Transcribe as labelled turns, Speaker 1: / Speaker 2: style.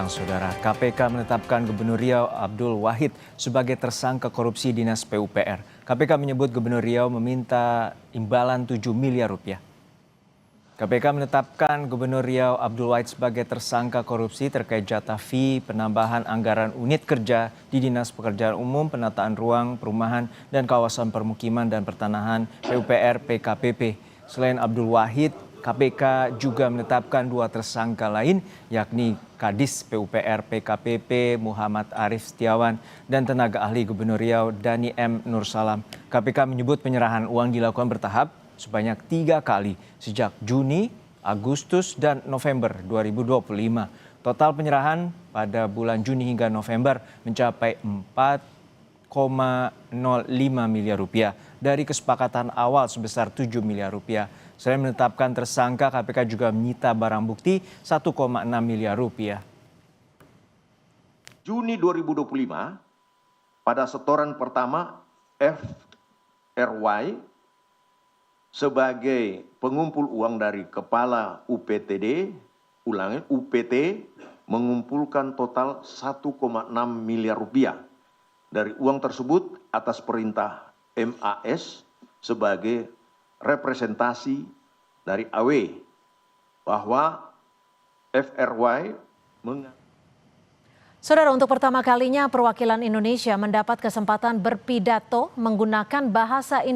Speaker 1: Saudara, KPK menetapkan Gubernur Riau Abdul Wahid sebagai tersangka korupsi Dinas PUPR. KPK menyebut Gubernur Riau meminta imbalan 7 miliar rupiah. KPK menetapkan Gubernur Riau Abdul Wahid sebagai tersangka korupsi terkait jatah fee penambahan anggaran unit kerja di Dinas Pekerjaan Umum, Penataan Ruang, Perumahan, dan Kawasan Permukiman dan Pertanahan PUPR PKPP. Selain Abdul Wahid, KPK juga menetapkan 2 tersangka lain, yakni Kadis PUPR PKPP Muhammad Arif Setiawan dan tenaga ahli Gubernur Riau Dani M. Nursalam. KPK menyebut penyerahan uang dilakukan bertahap sebanyak 3 kali sejak Juni, Agustus, dan November 2025. Total penyerahan pada bulan Juni hingga November mencapai 4,05 miliar rupiah dari kesepakatan awal sebesar 7 miliar rupiah. Selain menetapkan tersangka, KPK juga menyita barang bukti 1,6 miliar rupiah.
Speaker 2: Juni 2025, pada setoran pertama FRY sebagai pengumpul uang dari Kepala UPT mengumpulkan total 1,6 miliar rupiah. Dari uang tersebut atas perintah MAS sebagai representasi dari AW bahwa FRY
Speaker 3: Saudara, untuk pertama kalinya perwakilan Indonesia mendapat kesempatan berpidato menggunakan bahasa Indonesia.